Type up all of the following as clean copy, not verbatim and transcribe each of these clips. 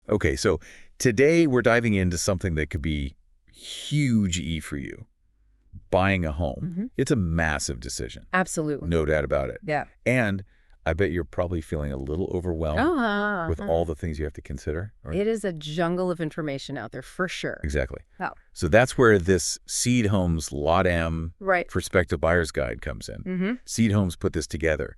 Okay, so today we're diving into something that could be huge E for you. Buying a home. It's a massive decision. Absolutely. No doubt about it. Yeah. And I bet you're probably feeling a little overwhelmed with all the things you have to consider. Right? It is a jungle of information out there for sure. Exactly. Oh. So that's where this Seed Homes LatAm Right. Prospective Buyer's Guide comes in. Seed Homes put this together,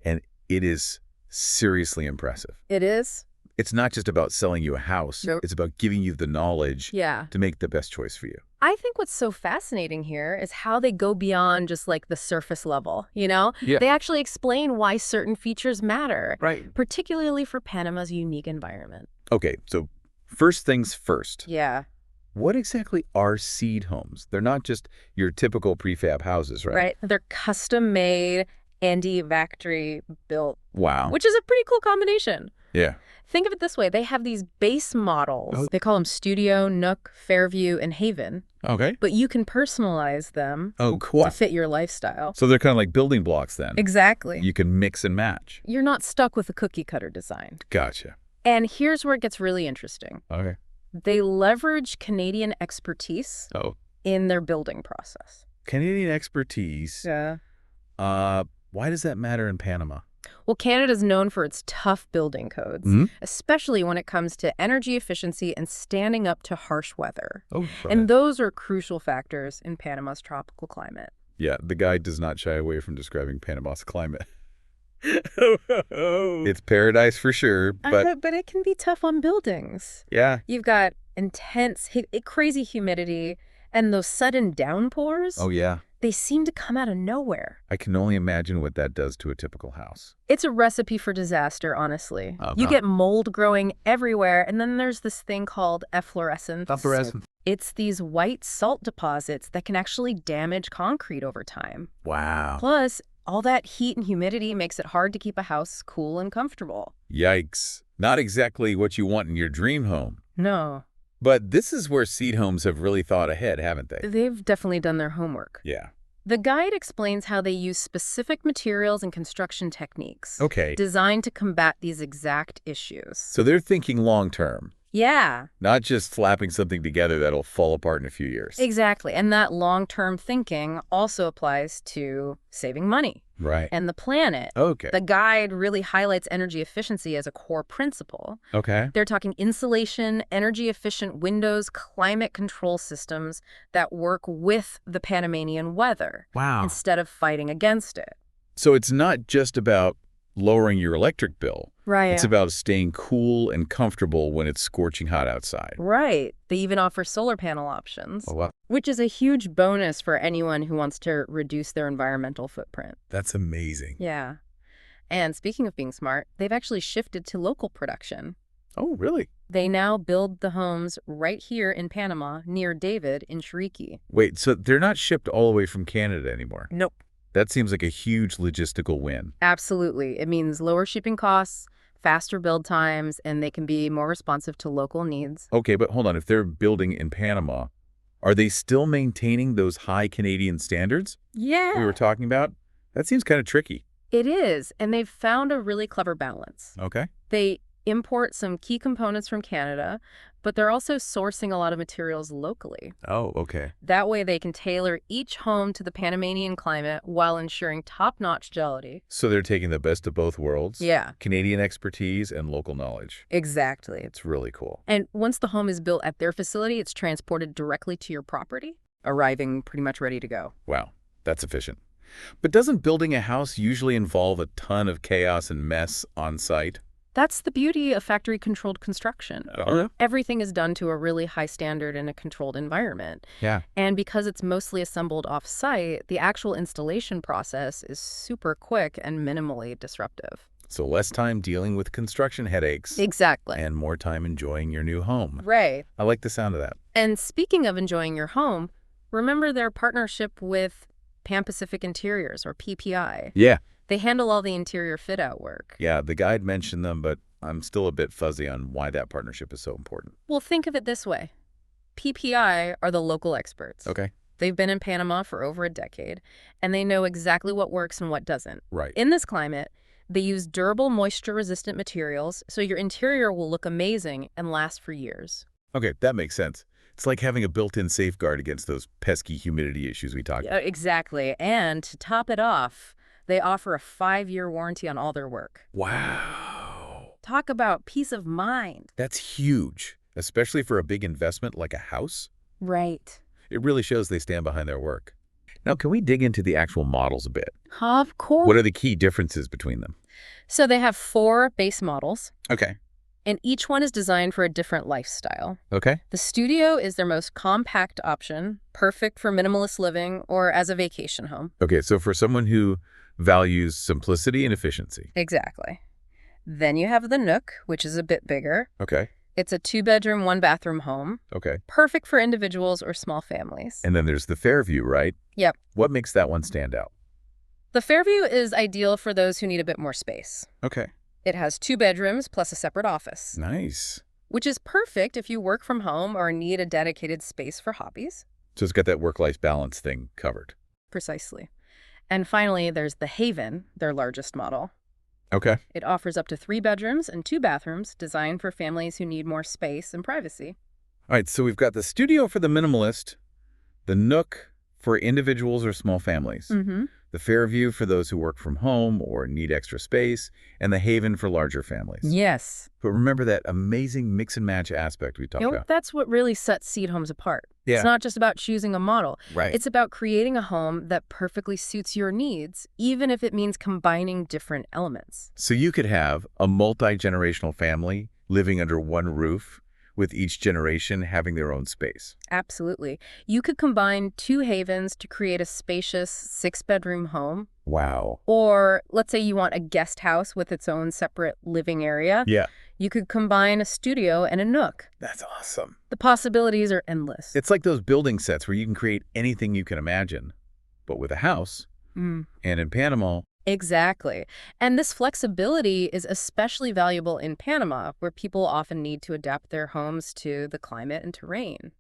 and it is seriously impressive. It is? It's not just about selling you a house. Nope. It's about giving you the knowledge Yeah. to make the best choice for you. I think what's so fascinating here is how they go beyond just like the surface level, you know? Yeah. They actually explain why certain features matter. Right. Particularly for Panama's unique environment. Okay, so first things first. Yeah. What exactly are seed homes? They're not just your typical prefab houses, right? Right. They're custom-made, factory built. Wow. Which is a pretty cool combination. Yeah. Think of it this way. They have these base models. Oh. They call them Studio, Nook, Fairview, and Haven. Okay. But you can personalize them cool. to fit your lifestyle. So they're kind of like building blocks then. Exactly. You can mix and match. You're not stuck with a cookie-cutter design. Gotcha. And here's where it gets really interesting. Okay. They leverage Canadian expertise in their building process. Canadian expertise. Yeah. Why does that matter in Panama? Well, Canada's known for its tough building codes, especially when it comes to energy efficiency and standing up to harsh weather. Oh, right. And those are crucial factors in Panama's tropical climate. Yeah, the guide does not shy away from describing Panama's climate. It's paradise for sure, but it can be tough on buildings. yeah. You've got intense, crazy humidity and those sudden downpours. Oh, yeah. They seem to come out of nowhere. I can only imagine what that does to a typical house. It's a recipe for disaster, honestly. Okay. You get mold growing everywhere, and then there's this thing called efflorescence. It's these white salt deposits that can actually damage concrete over time. Wow. Plus, all that heat and humidity makes it hard to keep a house cool and comfortable. Yikes. Not exactly what you want in your dream home. No. But this is where seed homes have really thought ahead, haven't they? They've definitely done their homework. Yeah. The guide explains how they use specific materials and construction techniques designed to combat these exact issues. So they're thinking long-term. Yeah. Not just slapping something together that'll fall apart in a few years. Exactly. And that long-term thinking also applies to saving money. Right. And the planet. Okay. The guide really highlights energy efficiency as a core principle. Okay. They're talking insulation, energy-efficient windows, climate control systems that work with the Panamanian weather. Wow. Instead of fighting against it. So it's not just about lowering your electric bill. Right. It's about staying cool and comfortable when it's scorching hot outside. Right. They even offer solar panel options. Oh, wow. Which is a huge bonus for anyone who wants to reduce their environmental footprint. That's amazing. Yeah. And speaking of being smart, they've actually shifted to local production. Oh, really? They now build the homes right here in Panama near David in Chiriqui. Wait, so they're not shipped all the way from Canada anymore? Nope. That seems like a huge logistical win. Absolutely. It means lower shipping costs, faster build times, and they can be more responsive to local needs. Okay, but hold on. If they're building in Panama, are they still maintaining those high Canadian standards Yeah. we were talking about? That seems kind of tricky. It is, and they've found a really clever balance. Okay. They import some key components from Canada, but they're also sourcing a lot of materials locally. Oh, okay. That way they can tailor each home to the Panamanian climate while ensuring top-notch gelity. So they're taking the best of both worlds? Yeah. Canadian expertise and local knowledge. Exactly. It's really cool. And once the home is built at their facility, it's transported directly to your property, arriving pretty much ready to go. Wow, that's efficient. But doesn't building a house usually involve a ton of chaos and mess on site? That's the beauty of factory-controlled construction. Oh. Everything is done to a really high standard in a controlled environment. Yeah. And because it's mostly assembled off-site, the actual installation process is super quick and minimally disruptive. So less time dealing with construction headaches. Exactly. And more time enjoying your new home. Right. I like the sound of that. And speaking of enjoying your home, remember their partnership with Pan Pacific Interiors, or PPI. Yeah. They handle all the interior fit-out work. Yeah, the guide mentioned them, but I'm still a bit fuzzy on why that partnership is so important. Well, think of it this way. PPI are the local experts. Okay. They've been in Panama for over a decade, and they know exactly what works and what doesn't. Right. In this climate, They use durable, moisture-resistant materials, so your interior will look amazing and last for years. Okay, that makes sense. It's like having a built-in safeguard against those pesky humidity issues we talked about. Exactly. And to top it off, they offer a 5-year warranty on all their work. Wow. Talk about peace of mind. That's huge, especially for a big investment like a house. Right. It really shows they stand behind their work. Now, can we dig into the actual models a bit? Of course. What are the key differences between them? So they have 4 base models, Okay. and each one is designed for a different lifestyle. Okay. The Studio is their most compact option, perfect for minimalist living or as a vacation home. Okay, so for someone who values simplicity and efficiency. Exactly. Then you have the Nook, which is a bit bigger. Okay. It's a 2-bedroom, 1-bathroom home, Okay. perfect for individuals or small families. And then there's the Fairview, right? Yep. What makes that one stand out? The Fairview is ideal for those who need a bit more space. Okay. It has 2 bedrooms plus a separate office, Nice. which is perfect if you work from home or need a dedicated space for hobbies. So it's got that work-life balance thing covered. Precisely. And finally, there's the Haven, their largest model. Okay. It offers up to 3 bedrooms and 2 bathrooms, designed for families who need more space and privacy. All right, so we've got the Studio for the minimalist, the Nook for individuals or small families, the Fairview for those who work from home or need extra space, and the Haven for larger families. Yes. But remember that amazing mix and match aspect we talked about. That's what really sets Seed Homes apart. Yeah. It's not just about choosing a model. Right. It's about creating a home that perfectly suits your needs, even if it means combining different elements. So you could have a multi-generational family living under one roof, with each generation having their own space. Absolutely. You could combine 2 havens to create a spacious 6-bedroom home. Wow. Or let's say you want a guest house with its own separate living area. Yeah. You could combine a studio and a Nook. That's awesome. The possibilities are endless. It's like those building sets where you can create anything you can imagine, but with a house. And in Panama. Exactly. And this flexibility is especially valuable in Panama, where people often need to adapt their homes to the climate and terrain.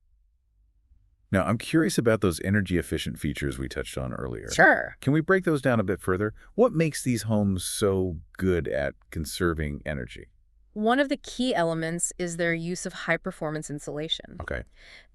Now, I'm curious about those energy-efficient features we touched on earlier. Sure. Can we break those down a bit further? What makes these homes so good at conserving energy? One of the key elements is their use of high-performance insulation. Okay.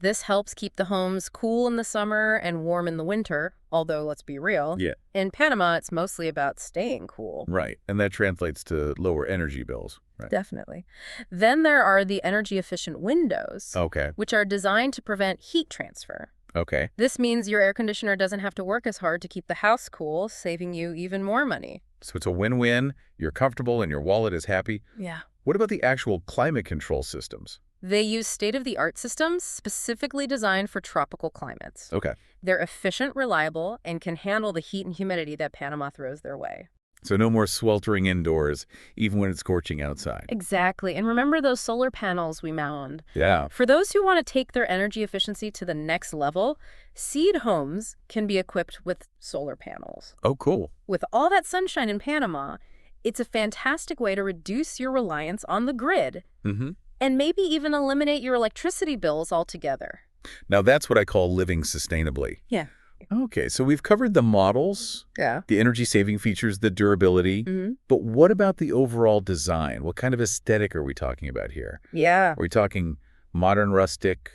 This helps keep the homes cool in the summer and warm in the winter, although let's be real. Yeah. In Panama, it's mostly about staying cool. Right. And that translates to lower energy bills. Right. Definitely. Then there are the energy-efficient windows, Okay. which are designed to prevent heat transfer. Okay. This means your air conditioner doesn't have to work as hard to keep the house cool, saving you even more money. So it's a win-win. You're comfortable and your wallet is happy. Yeah. What about the actual climate control systems? They use state-of-the-art systems specifically designed for tropical climates. Okay. They're efficient, reliable, and can handle the heat and humidity that Panama throws their way. So no more sweltering indoors, even when it's scorching outside. Exactly. And remember those solar panels we mound? Yeah. For those who want to take their energy efficiency to the next level, Seed Homes can be equipped with solar panels. Oh, cool. With all that sunshine in Panama, it's a fantastic way to reduce your reliance on the grid and maybe even eliminate your electricity bills altogether. Now that's what I call living sustainably. Yeah. Okay, so we've covered the models, Yeah. the energy-saving features, the durability, but what about the overall design? What kind of aesthetic are we talking about here? Yeah. Are we talking modern, rustic,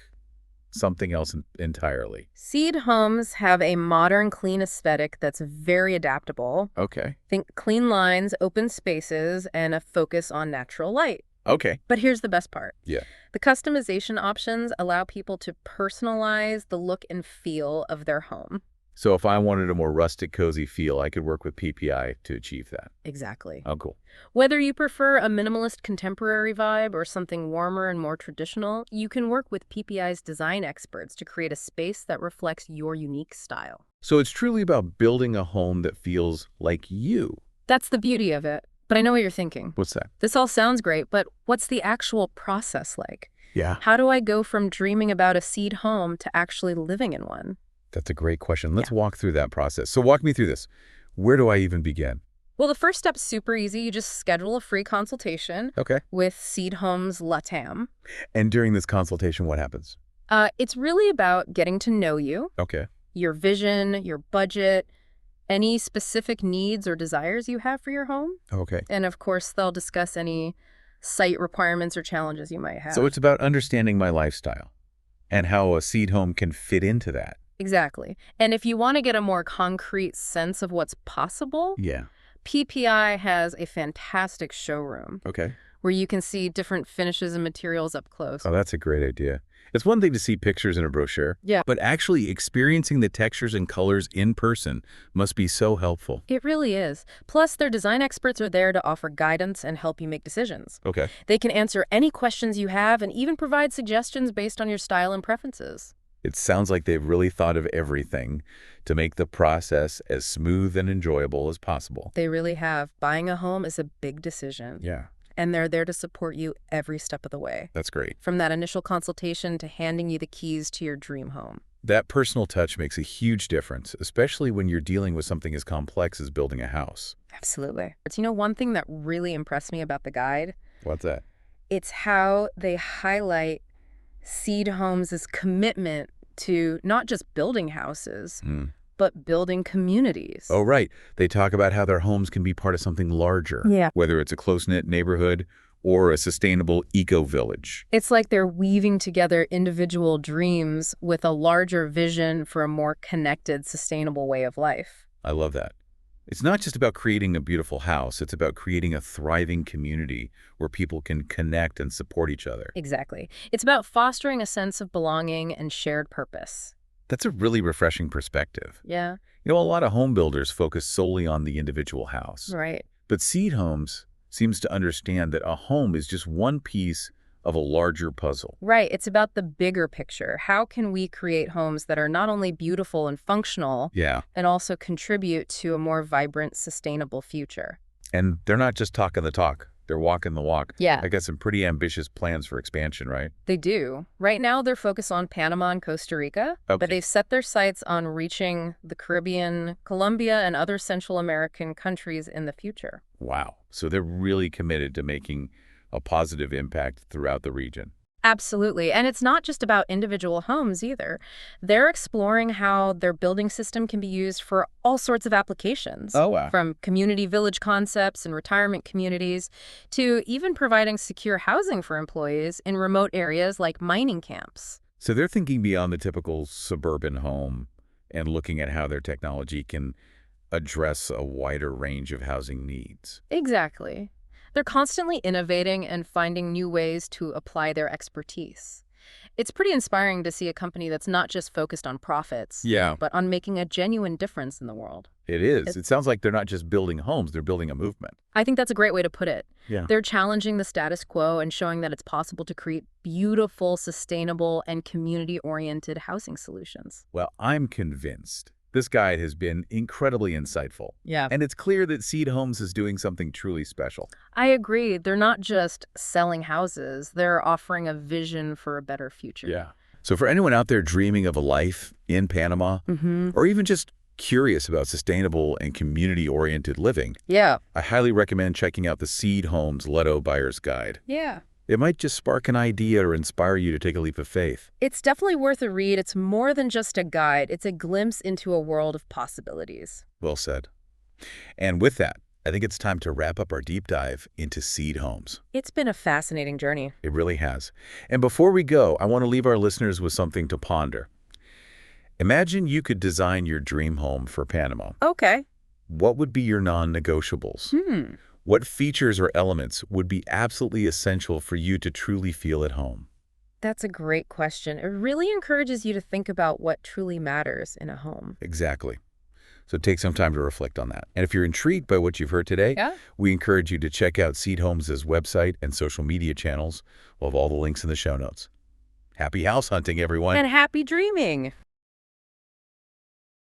something else entirely? Seed Homes have a modern, clean aesthetic that's very adaptable. Okay. Think clean lines, open spaces, and a focus on natural light. Okay. But here's the best part. Yeah. The customization options allow people to personalize the look and feel of their home. So if I wanted a more rustic, cozy feel, I could work with PPI to achieve that. Exactly. Oh, cool. Whether you prefer a minimalist contemporary vibe or something warmer and more traditional, you can work with PPI's design experts to create a space that reflects your unique style. So it's truly about building a home that feels like you. That's the beauty of it. But I know what you're thinking. What's that? This all sounds great, but what's the actual process like? Yeah. How do I go from dreaming about a seed home to actually living in one? That's a great question. Let's walk through that process. So walk me through this. Where do I even begin? Well, the first step's super easy. You just schedule a free consultation with Seed Homes LatAm. And during this consultation, what happens? It's really about getting to know you, Okay. your vision, your budget, any specific needs or desires you have for your home. Okay. And of course, they'll discuss any site requirements or challenges you might have. So it's about understanding my lifestyle and how a seed home can fit into that. Exactly. And if you want to get a more concrete sense of what's possible, Yeah. PPI has a fantastic showroom Okay. where you can see different finishes and materials up close. Oh, that's a great idea. It's one thing to see pictures in a brochure, Yeah. but actually experiencing the textures and colors in person must be so helpful. It really is. Plus, their design experts are there to offer guidance and help you make decisions. Okay. They can answer any questions you have and even provide suggestions based on your style and preferences. It sounds like they've really thought of everything to make the process as smooth and enjoyable as possible. They really have. Buying a home is a big decision. Yeah, And they're there to support you every step of the way. that's great. From that initial consultation to handing you the keys to your dream home. That personal touch makes a huge difference, especially when you're dealing with something as complex as building a house. Absolutely. But you know, one thing that really impressed me about the guide, What's that? it's how they highlight Seed Homes' commitment to not just building houses, but building communities. Oh, right. They talk about how their homes can be part of something larger. Yeah. Whether it's a close-knit neighborhood or a sustainable eco-village. It's like they're weaving together individual dreams with a larger vision for a more connected, sustainable way of life. I love that. It's not just about creating a beautiful house. It's about creating a thriving community where people can connect and support each other. Exactly. It's about fostering a sense of belonging and shared purpose. That's a really refreshing perspective. Yeah, You know, a lot of home builders focus solely on the individual house. right. But Seed Homes seems to understand that a home is just one piece of a larger puzzle. Right. It's about the bigger picture. How can we create homes that are not only beautiful and functional, Yeah. and also contribute to a more vibrant, sustainable future? And they're not just talking the talk. They're walking the walk. Yeah. I got some pretty ambitious plans for expansion, right? They do. Right now, they're focused on Panama and Costa Rica, Okay. but they've set their sights on reaching the Caribbean, Colombia, and other Central American countries in the future. Wow. So they're really committed to making a positive impact throughout the region. Absolutely. And it's not just about individual homes either. They're exploring how their building system can be used for all sorts of applications. Oh, wow. From community village concepts and retirement communities to even providing secure housing for employees in remote areas like mining camps. So they're thinking beyond the typical suburban home and looking at how their technology can address a wider range of housing needs. Exactly. They're constantly innovating and finding new ways to apply their expertise. It's pretty inspiring to see a company that's not just focused on profits, Yeah, but on making a genuine difference in the world. it is. It sounds like they're not just building homes, they're building a movement. I think that's a great way to put it. Yeah. They're challenging the status quo and showing that it's possible to create beautiful, sustainable, and community-oriented housing solutions. Well, I'm convinced. This guide has been incredibly insightful. Yeah. And it's clear that Seed Homes is doing something truly special. I agree. They're not just selling houses. They're offering a vision for a better future. So for anyone out there dreaming of a life in Panama, or even just curious about sustainable and community-oriented living, Yeah. I highly recommend checking out the Seed Homes Leto Buyer's Guide. Yeah. It might just spark an idea or inspire you to take a leap of faith. It's definitely worth a read. It's more than just a guide. It's a glimpse into a world of possibilities. Well said. And with that, I think it's time to wrap up our deep dive into Seed Homes. It's been a fascinating journey. It really has. And before we go, I want to leave our listeners with something to ponder. Imagine you could design your dream home for Panama. Okay. What would be your non-negotiables? What features or elements would be absolutely essential for you to truly feel at home? That's a great question. It really encourages you to think about what truly matters in a home. Exactly. So take some time to reflect on that. And if you're intrigued by what you've heard today, we encourage you to check out Seed Homes' website and social media channels. We'll have all the links in the show notes. Happy house hunting, everyone. And happy dreaming!